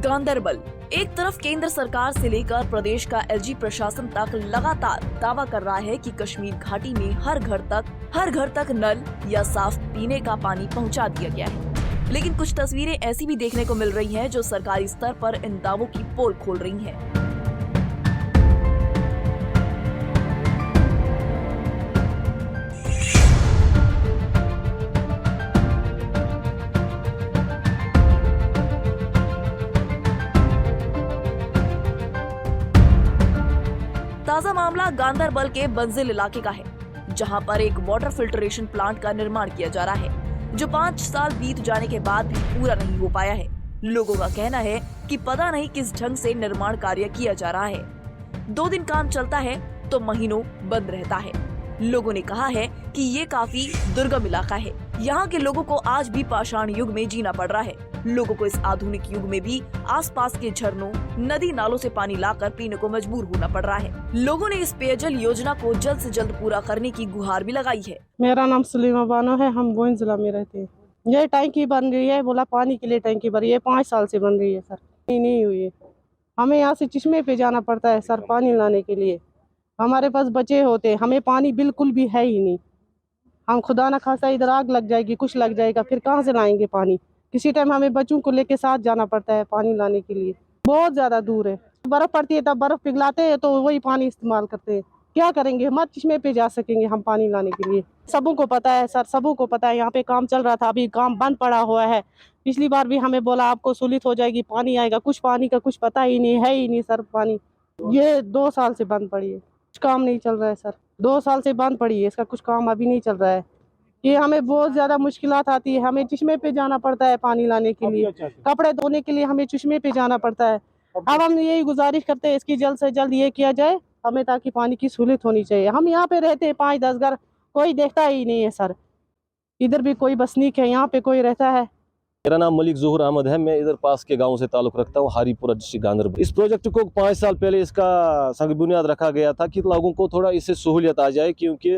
गांदरबल। एक तरफ केंद्र सरकार से लेकर प्रदेश का एलजी प्रशासन तक लगातार दावा कर रहा है कि कश्मीर घाटी में हर घर तक नल या साफ पीने का पानी पहुंचा दिया गया है, लेकिन कुछ तस्वीरें ऐसी भी देखने को मिल रही हैं जो सरकारी स्तर पर इन दावों की पोल खोल रही हैं। ताजा मामला गांदरबल के बंजिल इलाके का है, जहां पर एक वाटर फिल्ट्रेशन प्लांट का निर्माण किया जा रहा है, जो 5 साल बीत जाने के बाद भी पूरा नहीं हो पाया है। लोगों का कहना है कि पता नहीं किस ढंग से निर्माण कार्य किया जा रहा है। 2 दिन काम चलता है तो महीनों बंद रहता है। लोगों ने कहा है कि ये काफी दुर्गम इलाका है। यहाँ के लोगों को आज भी पाषाण युग में जीना पड़ रहा है। लोगों को इस आधुनिक युग में भी आसपास के झरनों, नदी नालों से पानी लाकर पीने को मजबूर होना पड़ रहा है। लोगों ने इस पेयजल योजना को जल्द से जल्द पूरा करने की गुहार भी लगाई है। मेरा नाम सलीमा बानो है, हम बोइन जिला में रहते हैं। ये टैंकी बन रही है, बोला पानी के लिए टैंकी बन रही है, 5 साल से बन रही है सर, नहीं हुई है। हमें यहाँ से चश्मे पे जाना पड़ता है सर पानी लाने के लिए। हमारे पास बच्चे होते हैं, हमें पानी बिल्कुल भी है ही नहीं। हम खुदा न खासा इधर आग लग जाएगी, कुछ लग जाएगा, फिर कहाँ से लाएंगे पानी। किसी टाइम हमें बच्चों को लेके साथ जाना पड़ता है पानी लाने के लिए। बहुत ज्यादा दूर है, बर्फ पड़ती है तब बर्फ पिघलाते हैं तो वही पानी इस्तेमाल करते हैं। क्या करेंगे, हम चश्मे पे जा सकेंगे हम पानी लाने के लिए। सबों को पता है सर, सबों को पता है। यहाँ पे काम चल रहा था, अभी काम बंद पड़ा हुआ है। पिछली बार भी हमें बोला आपको सहूलियत हो जाएगी, पानी आएगा, कुछ पानी का कुछ पता ही नहीं है, ही नहीं सर पानी। ये 2 साल से बंद पड़ी है, कुछ काम नहीं चल रहा है सर। 2 साल से बंद पड़ी है, इसका कुछ काम अभी नहीं चल रहा है। ये हमें बहुत ज्यादा मुश्किलात आती है। हमें चश्मे पे जाना पड़ता है पानी लाने के लिए, कपड़े धोने के लिए हमें चश्मे पे जाना पड़ता है। अब हम यही गुजारिश करते हैं इसकी जल्द से जल्द ये किया जाए हमें, ताकि पानी की सहूलियत होनी चाहिए। हम यहाँ पे रहते हैं 5-10 घर, कोई देखता ही नहीं है सर। इधर भी कोई बसनीक है, यहाँ पे कोई रहता है। मेरा नाम मलिक ज़ुहूर अहमद है। मैं इधर पास के गांव से ताल्लुक़ रखता हूँ, हारीपुरा डिस्ट्रिक्ट गांदरबल। इस प्रोजेक्ट को 5 साल पहले इसका संग बुनियाद रखा गया था कि लोगों को थोड़ा इससे सहूलियत आ जाए, क्योंकि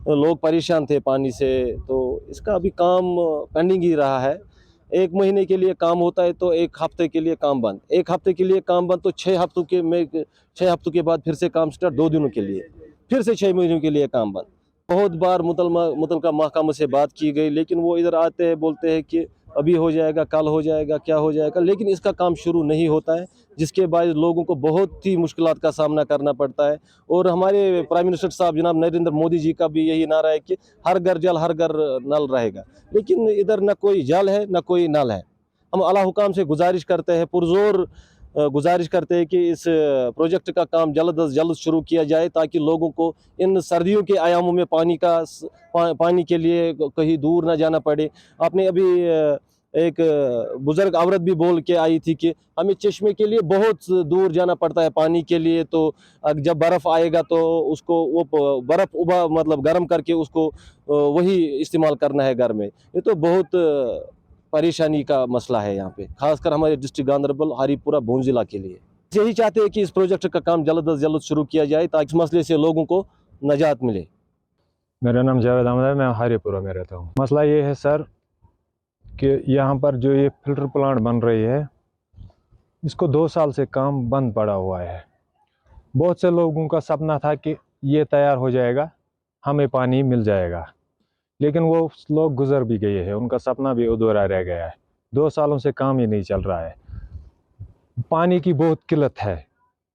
लोग परेशान थे पानी से। तो इसका अभी काम पेंडिंग ही रहा है। 1 महीने के लिए काम होता है तो 1 हफ्ते के लिए काम बंद, 1 हफ्ते के लिए काम बंद तो 6 हफ्तों के बाद फिर से काम स्टार्ट, 2 दिनों के लिए, फिर से 6 महीनों के लिए काम बंद। बहुत बार मुतलका महकमा से बात की गई, लेकिन वो इधर आते हैं, बोलते हैं कि अभी हो जाएगा, कल हो जाएगा, क्या हो जाएगा, लेकिन इसका काम शुरू नहीं होता है, जिसके बाद लोगों को बहुत ही मुश्किलात का सामना करना पड़ता है। और हमारे प्राइम मिनिस्टर साहब जनाब नरेंद्र मोदी जी का भी यही नारा है कि हर घर जल, हर घर नल रहेगा, लेकिन इधर न कोई जल है न कोई नल है। हम आला हुकाम से गुजारिश करते हैं, पुरजोर गुजारिश करते हैं कि इस प्रोजेक्ट का काम जल्द अज जल्द शुरू किया जाए, ताकि लोगों को इन सर्दियों के आयामों में पानी के लिए कहीं दूर ना जाना पड़े। आपने अभी एक बुजुर्ग औरत भी बोल के आई थी कि हमें चश्मे के लिए बहुत दूर जाना पड़ता है पानी के लिए, तो जब बर्फ़ आएगा तो उसको वो बर्फ़ मतलब गर्म करके उसको वही इस्तेमाल करना है घर में। ये तो बहुत परेशानी का मसला है यहाँ पे, खासकर हमारे डिस्ट्रिक्ट गांदरबल हारीपुरा बोन जिला के लिए। यही चाहते हैं कि इस प्रोजेक्ट का काम जल्द अज जल्द शुरू किया जाए, ताकि इस मसले से लोगों को नजात मिले। मेरा नाम जावेद अहमद है, मैं हारीपुरा में रहता हूँ। मसला ये है सर कि यहाँ पर जो ये फिल्टर प्लांट बन रही है, इसको 2 साल से काम बंद पड़ा हुआ है। बहुत से लोगों का सपना था कि ये तैयार हो जाएगा, हमें पानी मिल जाएगा, लेकिन वो लोग गुजर भी गए हैं, उनका सपना भी अधूरा रह गया है। 2 सालों से काम ही नहीं चल रहा है। पानी की बहुत किल्लत है।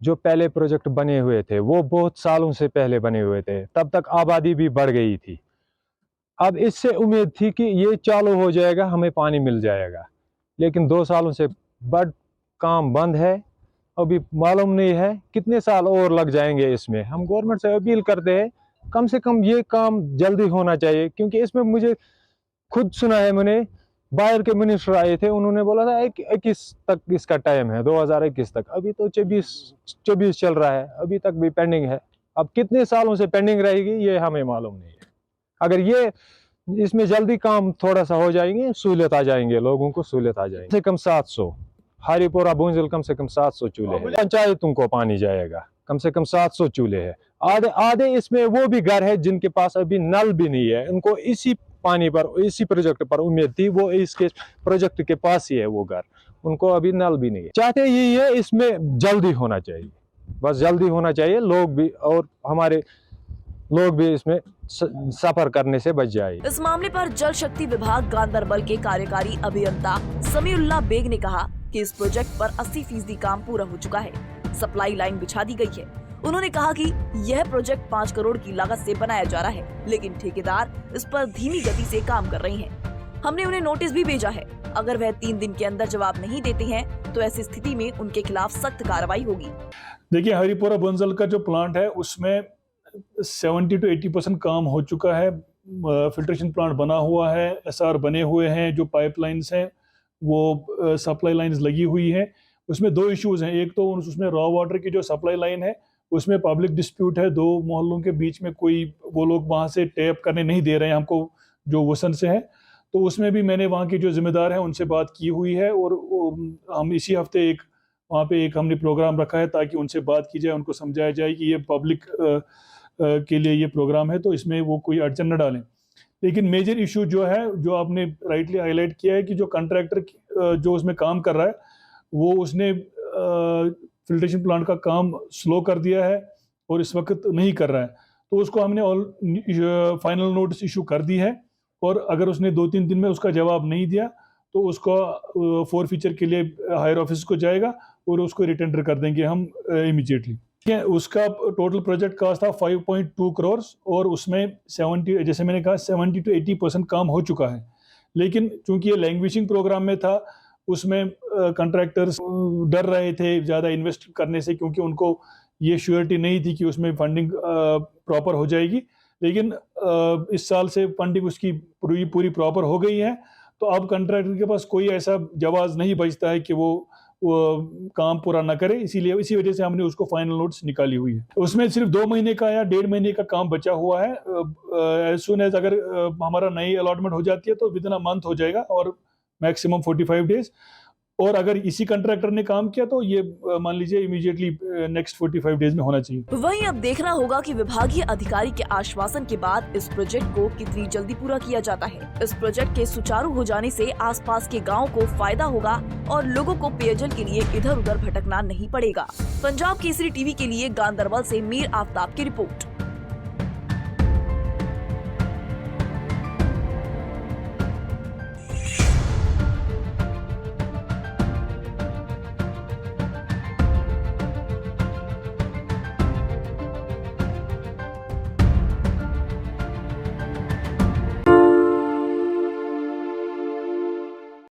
जो पहले प्रोजेक्ट बने हुए थे वो बहुत सालों से पहले बने हुए थे, तब तक आबादी भी बढ़ गई थी। अब इससे उम्मीद थी कि ये चालू हो जाएगा, हमें पानी मिल जाएगा, लेकिन 2 सालों से काम बंद है। अभी मालूम नहीं है कितने साल और लग जाएंगे इसमें। हम गवर्नमेंट से अपील करते हैं कम से कम ये काम जल्दी होना चाहिए, क्योंकि इसमें मुझे खुद सुना है, मैंने बाहर के मिनिस्टर आए थे, उन्होंने बोला था 21 तक इसका टाइम है, 2021 तक। अभी तो 24 चल रहा है, अभी तक भी पेंडिंग है। अब कितने सालों से पेंडिंग रहेगी ये हमें मालूम नहीं है। अगर ये इसमें जल्दी काम थोड़ा सा हो जाएंगे, सहूलियत आ जाएंगे, लोगों को सहूलियत आ जाएगी। कम से कम 700 हारीपुरा बोंजल कम से कम 700 चूल्हे हैं। पंचायतों को पानी जाएगा, कम से कम 700 चूल्हे हैं। आधे इसमें वो भी घर है जिनके पास अभी नल भी नहीं है, उनको इसी पानी पर, इसी प्रोजेक्ट पर उम्मीद थी, वो इसके प्रोजेक्ट के पास ही है वो घर, उनको अभी नल भी नहीं है। चाहते यही है, इसमें जल्दी होना चाहिए, बस जल्दी होना चाहिए, लोग भी और हमारे लोग भी इसमें सफर करने से बच जाए। इस मामले पर जल शक्ति विभाग गांधरबल के कार्यकारी अभियंता समीउल्लाह बेग ने कहा कि इस प्रोजेक्ट पर 80% काम पूरा हो चुका है, सप्लाई लाइन बिछा दी गई है। उन्होंने कहा कि यह प्रोजेक्ट 5 करोड़ की लागत से बनाया जा रहा है, लेकिन ठेकेदार इस पर धीमी गति से काम कर रहे हैं। हमने उन्हें नोटिस भी भेजा है, अगर वह 3 दिन के अंदर जवाब नहीं देते हैं तो ऐसी स्थिति में उनके खिलाफ सख्त कार्रवाई होगी। देखिए, हरिपुरा बुंजल का जो प्लांट है उसमें 70 to 80% काम हो चुका है। फिल्ट्रेशन प्लांट बना हुआ है, SR बने हुए हैं, जो पाइपलाइंस हैं वो सप्लाई लाइंस लगी हुई है। उसमें 2 इश्यूज हैं, एक तो उसमें रॉ वाटर की जो सप्लाई लाइन है उसमें पब्लिक डिस्प्यूट है, 2 मोहल्लों के बीच में कोई वो लोग वहाँ से टैप करने नहीं दे रहे हैं हमको, जो वसन से है। तो उसमें भी मैंने वहाँ के जो जिम्मेदार हैं उनसे बात की हुई है और हम इसी हफ्ते वहाँ पे हमने प्रोग्राम रखा है ताकि उनसे बात की जाए, उनको समझाया जाए कि ये पब्लिक के लिए ये प्रोग्राम है तो इसमें वो कोई अड़चन न डालें। लेकिन मेजर इशू जो है, जो आपने राइटली हाईलाइट किया है कि जो कॉन्ट्रैक्टर जो उसमें काम कर रहा है वो उसने फिल्ट्रेशन प्लांट का काम स्लो कर दिया है और इस वक्त नहीं कर रहा है, तो उसको हमने फाइनल नोटिस इशू कर दी है और अगर उसने 2-3 दिन में उसका जवाब नहीं दिया तो उसको फॉरफीचर के लिए हायर ऑफिस को जाएगा और उसको रिटेंडर कर देंगे हम इमीडिएटली। उसका टोटल प्रोजेक्ट कॉस्ट था 5.2 करोड़ और उसमें 70, जैसे मैंने कहा 70 to 80% काम हो चुका है। लेकिन चूंकि ये लैंग्वेजिंग प्रोग्राम में था, उसमें कॉन्ट्रैक्टर्स डर रहे थे ज़्यादा इन्वेस्ट करने से, क्योंकि उनको ये श्योरिटी नहीं थी कि उसमें फंडिंग प्रॉपर हो जाएगी। लेकिन इस साल से फंडिंग उसकी पूरी प्रॉपर हो गई है, तो अब कॉन्ट्रैक्टर के पास कोई ऐसा जवाब नहीं बचता है कि वो काम पूरा ना करे। इसी वजह से हमने उसको फाइनल नोटिस निकाली हुई है। उसमें सिर्फ 2 महीने का या 1.5 महीने का काम बचा हुआ है। एज सुन एज अगर हमारा नई अलॉटमेंट हो जाती है तो विदिन अ मंथ हो जाएगा और मैक्सिमम 45 डेज। और अगर इसी कॉन्ट्रैक्टर ने काम किया तो ये मान लीजिए इमीडिएटली नेक्स्ट 45 डेज में होना चाहिए। वहीं अब देखना होगा कि विभागीय अधिकारी के आश्वासन के बाद इस प्रोजेक्ट को कितनी जल्दी पूरा किया जाता है। इस प्रोजेक्ट के सुचारू हो जाने से आसपास के गाँव को फायदा होगा और लोगों को पेयजल के लिए इधर उधर भटकना नहीं पड़ेगा। पंजाब केसरी टीवी के लिए गांधरबल से मीर आफ्ताब की रिपोर्ट।